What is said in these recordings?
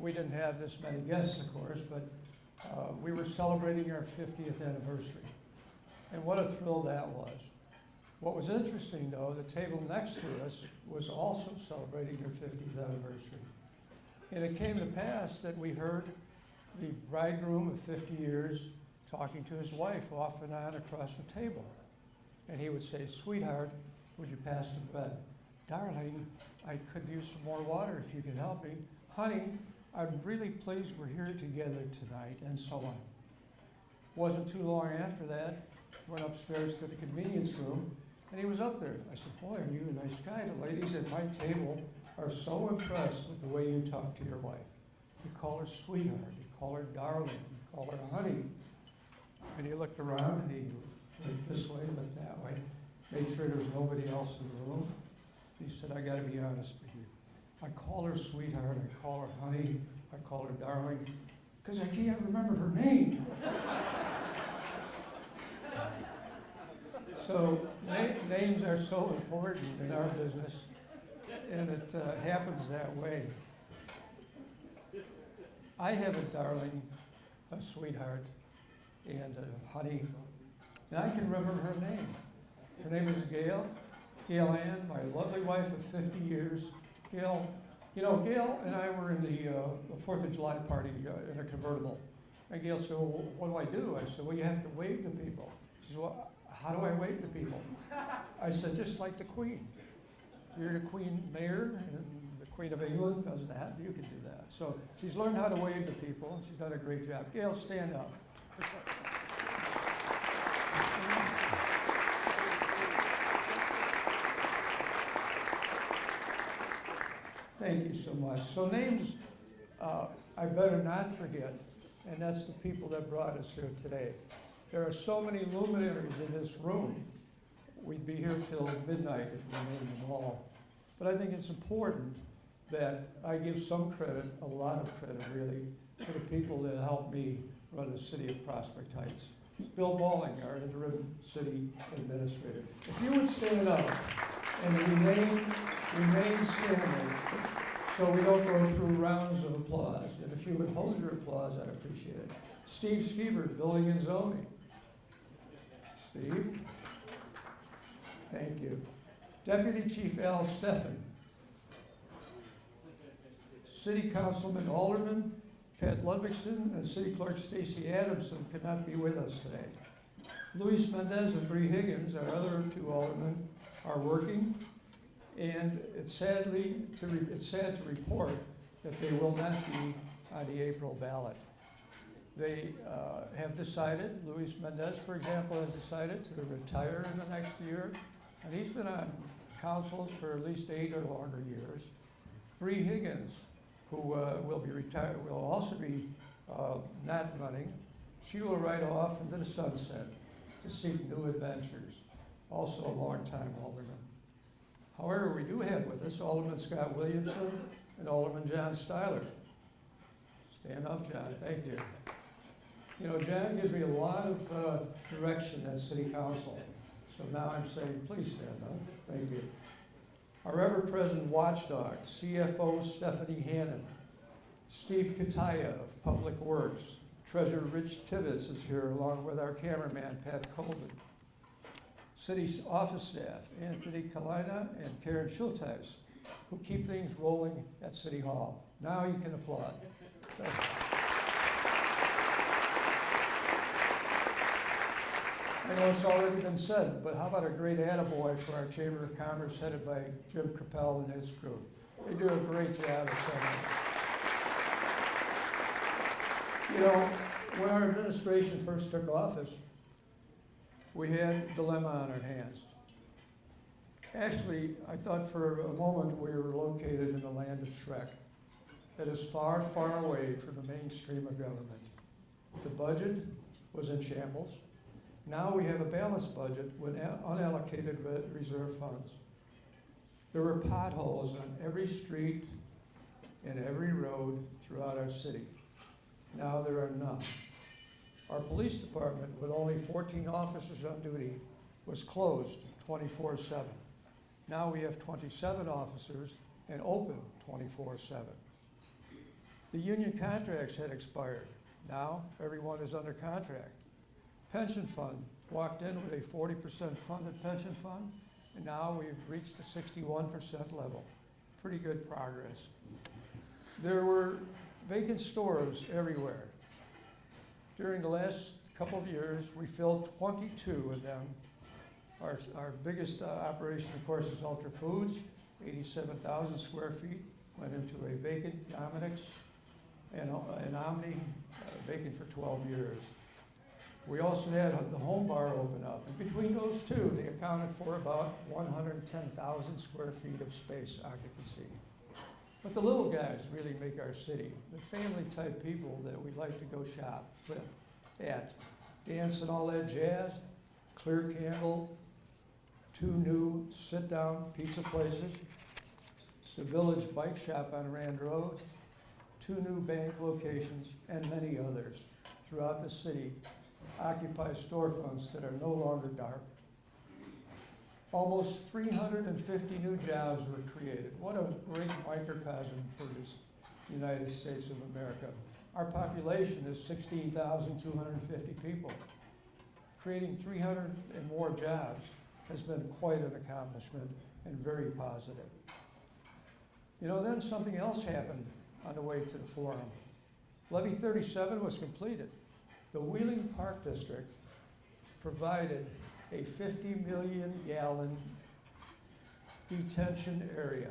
we didn't have this many guests, of course, but we were celebrating our 50th anniversary. And what a thrill that was. What was interesting, though, the table next to us was also celebrating their 50th anniversary. And it came to pass that we heard the bridegroom of 50 years talking to his wife off and on across the table. And he would say, "Sweetheart, would you pass the bread? Darling, I could use some more water if you could help me. Honey, I'm really pleased we're here together tonight," and so on. Wasn't too long after that, went upstairs to the convenience room, and he was up there. I said, "Boy, are you a nice guy. The ladies at my table are so impressed with the way you talk to your wife. You call her sweetheart, you call her darling, you call her honey." And he looked around, and he looked this way, looked that way, made sure there was nobody else in the room. He said, "I gotta be honest with you. I call her sweetheart, I call her honey, I call her darling, because I can't remember her name." So names are so important in our business, and it happens that way. I have a darling, a sweetheart, and a honey, and I can remember her name. Her name is Gail Ann, my lovely wife of 50 years. Gail, you know, Gail and I were in the 4th of July party in a convertible. And Gail said, "Well, what do I do?" I said, "Well, you have to wave to people." She said, "Well, how do I wave to people?" I said, "Just like the Queen. You're the Queen Mayor, and the Queen of England does that. You can do that." So she's learned how to wave to people, and she's done a great job. Gail, stand up. Thank you so much. So names, I better not forget, and that's the people that brought us here today. There are so many luminaries in this room. We'd be here till midnight if we named them all. But I think it's important that I give some credit, a lot of credit really, to the people that helped me run the city of Prospect Heights. Bill Balling, our interim city administrator. If you would stand up and remain standing so we don't go through rounds of applause. And if you would hold your applause, I'd appreciate it. Steve Skeever, Building and Zoning. Steve. Thank you. Deputy Chief Al Steffen. City Councilman Alderman Pat Ludwigson and City Clerk Stacy Adamson could not be with us today. Luis Mendez and Bree Higgins, our other two aldermen, are working, and it's sad to report that they will not be on the April ballot. They have decided, Luis Mendez, for example, has decided to retire in the next year, and he's been on councils for at least 8 or longer years. Bree Higgins, who will be retired, will also be not running. She will ride off into the sunset to seek new adventures. Also a long-time alderman. However, we do have with us Alderman Scott Williamson and Alderman John Styler. Stand up, John. Thank you. You know, John gives me a lot of direction at City Council. So now I'm saying, please stand up. Thank you. Our ever-present watchdog, CFO Stephanie Hannon. Steve Kataya of Public Works. Treasurer Rich Tibbetts is here along with our cameraman, Pat Colvin. City office staff, Anthony Kalina and Karen Schulteis, who keep things rolling at City Hall. Now you can applaud. I know it's already been said, but how about a great attaboy for our Chamber of Commerce headed by Jim Capel and his crew. They do a great job of setting. You know, when our administration first took office, we had a dilemma on our hands. Actually, I thought for a moment we were located in the land of Shrek, that is far, far away from the mainstream of government. The budget was in shambles. Now we have a balanced budget with unallocated reserve funds. There were potholes on every street and every road throughout our city. Now there are none. Our police department, with only 14 officers on duty, was closed 24/7. Now we have 27 officers and open 24/7. The union contracts had expired. Now, everyone is under contract. Pension fund, walked in with a 40% funded pension fund, and now we've reached a 61% level. Pretty good progress. There were vacant stores everywhere. During the last couple of years, we filled 22 of them. Our biggest operation, of course, is Ultra Foods, 87,000 square feet, went into a vacant Dominick's and an Omni, vacant for 12 years. We also had the Home Bar open up, and between those two, they accounted for about 110,000 square feet of space occupancy. But the little guys really make our city, the family-type people that we like to go shop with, at. Dance and all that jazz, Clear Candle, 2 new sit-down pizza places, the Village Bike Shop on Rand Road, 2 new bank locations, and many others throughout the city occupy storefronts that are no longer dark. Almost 350 new jobs were created. What a great microcosm for this United States of America. Our population is 16,250 people. Creating 300 and more jobs has been quite an accomplishment and very positive. You know, then something else happened on the way to the forum. Levy 37 was completed. The Wheeling Park District provided a 50 million gallon detention area,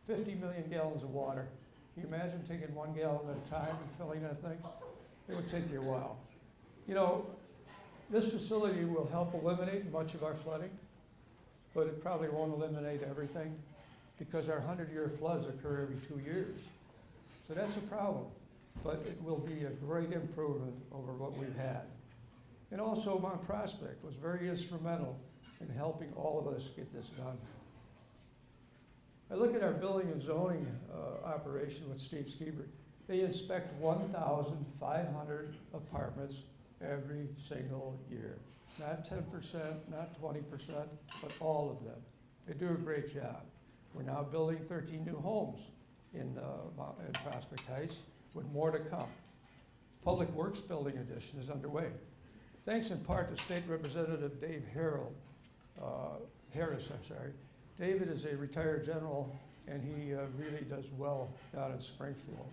50 million gallons of water. Can you imagine taking 1 gallon at a time and filling that thing? It would take you a while. You know, this facility will help eliminate much of our flooding, but it probably won't eliminate everything because our 100-year floods occur every 2 years. So that's a problem, but it will be a great improvement over what we've had. And also Mount Prospect was very instrumental in helping all of us get this done. I look at our building and zoning operation with Steve Skiber. They inspect 1,500 apartments every single year. Not 10%, not 20%, but all of them. They do a great job. We're now building 13 new homes in Prospect Heights, with more to come. Public Works Building Addition is underway. Thanks in part to State Representative Dave Harris. David is a retired general, and he really does well down in Springfield.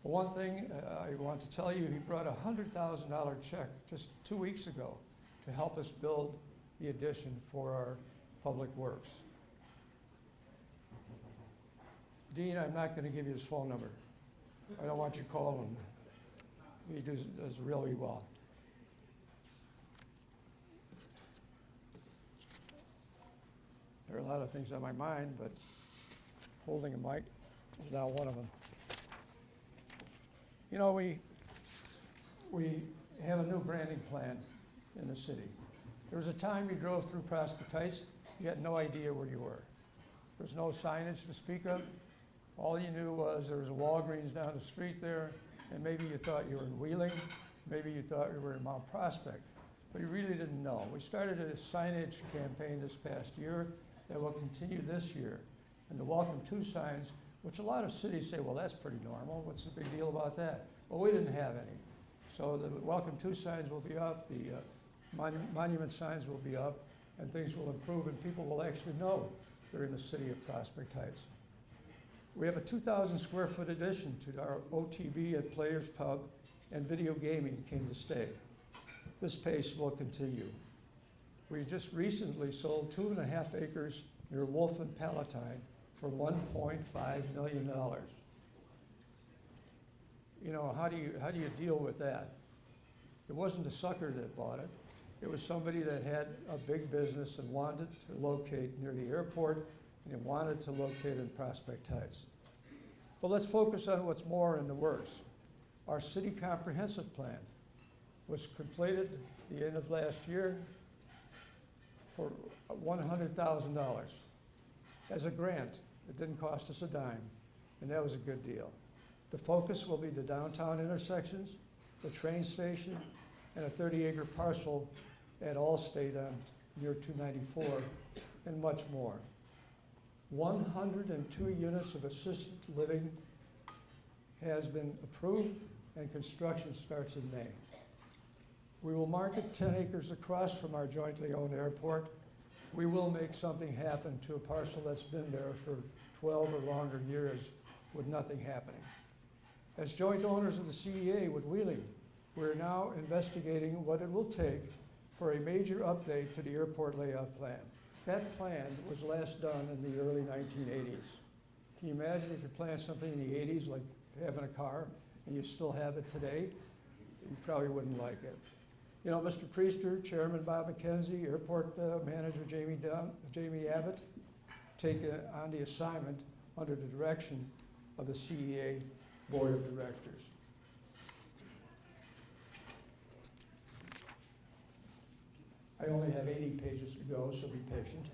But one thing I want to tell you, he brought a $100,000 check just 2 weeks ago to help us build the addition for our Public Works. Dean, I'm not going to give you his phone number. I don't want you to call him. He does really well. There are a lot of things on my mind, but holding a mic is now one of them. You know, we have a new branding plan in the city. There was a time you drove through Prospect Heights, you had no idea where you were. There was no signage to speak of. All you knew was there was a Walgreens down the street there, and maybe you thought you were in Wheeling, maybe you thought you were in Mount Prospect, but you really didn't know. We started a signage campaign this past year that will continue this year. And the Welcome To signs, which a lot of cities say, well, that's pretty normal. What's the big deal about that? Well, we didn't have any. So the Welcome To signs will be up, the monument signs will be up, and things will improve, and people will actually know they're in the city of Prospect Heights. We have a 2,000 square foot addition to our OTB at Players Pub, and video gaming came to stay. This pace will continue. We just recently sold 2.5 acres near Wolf and Palatine for $1.5 million. You know, how do you deal with that? It wasn't a sucker that bought it. It was somebody that had a big business and wanted to locate near the airport, and it wanted to locate in Prospect Heights. But let's focus on what's more in the works. Our city comprehensive plan was completed at the end of last year for $100,000 as a grant. It didn't cost us a dime, and that was a good deal. The focus will be the downtown intersections, the train station, and a 30-acre parcel at Allstate on near 294, and much more. 102 units of assisted living has been approved and construction starts in May. We will market 10 acres across from our jointly owned airport. We will make something happen to a parcel that's been there for 12 or longer years with nothing happening. As joint owners of the CEA with Wheeling, we're now investigating what it will take for a major update to the airport layout plan. That plan was last done in the early 1980s. Can you imagine if you planned something in the 80s, like having a car, and you still have it today? You probably wouldn't like it. You know, Mr. Priester, Chairman Bob McKenzie, Airport Manager Jamie Abbott take on the assignment under the direction of the CEA Board of Directors. I only have 80 pages to go, so be patient.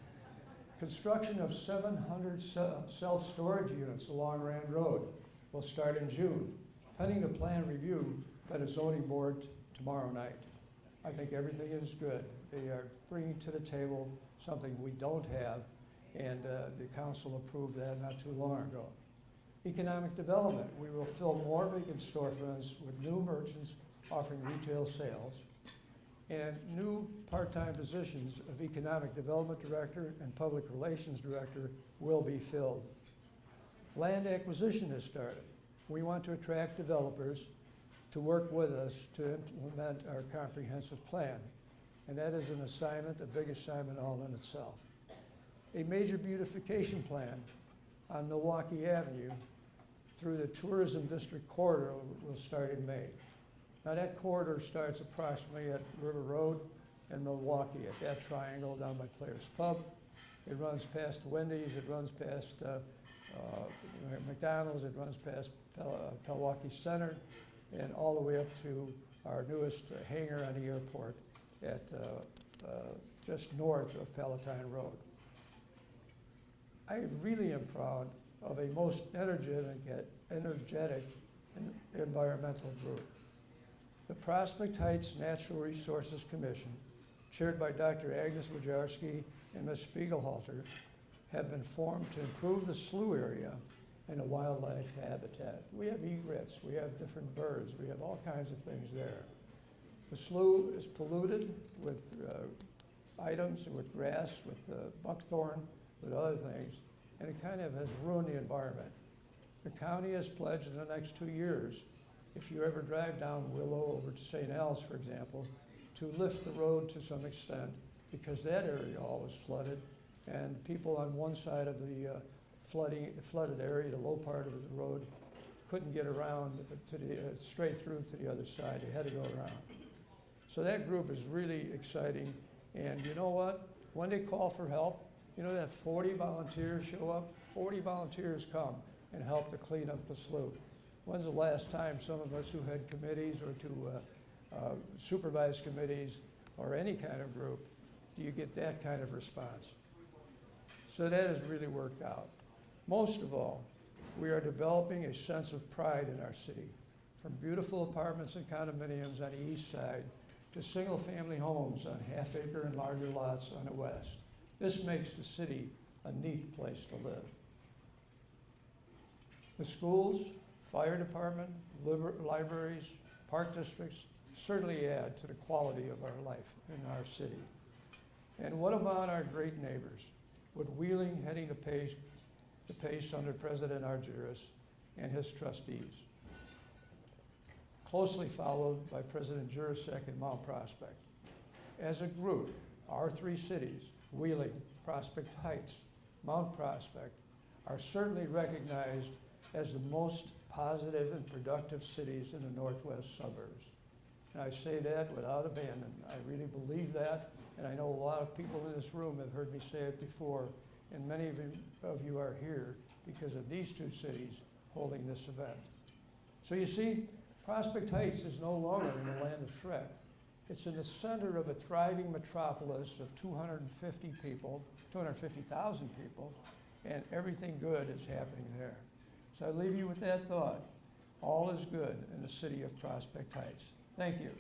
Construction of 700 self-storage units along Rand Road will start in June, pending the plan review by the zoning board tomorrow night. I think everything is good. They are bringing to the table something we don't have, and the council approved that not too long ago. Economic development, we will fill more vacant storefronts with new merchants offering retail sales, and new part-time positions of Economic Development Director and Public Relations Director will be filled. Land acquisition has started. We want to attract developers to work with us to implement our comprehensive plan, and that is an assignment, a big assignment all in itself. A major beautification plan on Milwaukee Avenue through the Tourism District corridor will start in May. Now that corridor starts approximately at River Road and Milwaukee, at that triangle down by Players Pub. It runs past Wendy's, it runs past McDonald's, it runs past Pewaukee Center, and all the way up to our newest hangar on the airport at just north of Palatine Road. I really am proud of a most energetic environmental group. The Prospect Heights Natural Resources Commission, chaired by Dr. Agnes Wojcicki and Ms. Spiegelhalter, have been formed to improve the slough area and the wildlife habitat. We have egrets, we have different birds, we have all kinds of things there. The slough is polluted with items, with grass, with buckthorn, with other things, and it kind of has ruined the environment. The county has pledged in the next 2 years, if you ever drive down Willow over to St. Al's, for example, to lift the road to some extent, because that area all was flooded, and people on one side of the flooded area, the low part of the road, couldn't get around to the, straight through to the other side. They had to go around. So that group is really exciting, and you know what? When they call for help, you know that 40 volunteers show up? 40 volunteers come and help to clean up the slough. When's the last time some of us who had committees or to supervise committees or any kind of group, do you get that kind of response? So that has really worked out. Most of all, we are developing a sense of pride in our city, from beautiful apartments and condominiums on the east side to single-family homes on half-acre and larger lots on the west. This makes the city a neat place to live. The schools, fire department, libraries, park districts certainly add to the quality of our life in our city. And what about our great neighbors, with Wheeling heading the pace under President Argyris and his trustees, closely followed by President Jurasek and Mount Prospect. As a group, our three cities, Wheeling, Prospect Heights, Mount Prospect, are certainly recognized as the most positive and productive cities in the northwest suburbs. And I say that without abandon. I really believe that, and I know a lot of people in this room have heard me say it before, and many of you are here because of these two cities holding this event. So you see, Prospect Heights is no longer in the land of Shrek. It's in the center of a thriving metropolis of 250,000 people, and everything good is happening there. So I leave you with that thought. All is good in the city of Prospect Heights. Thank you.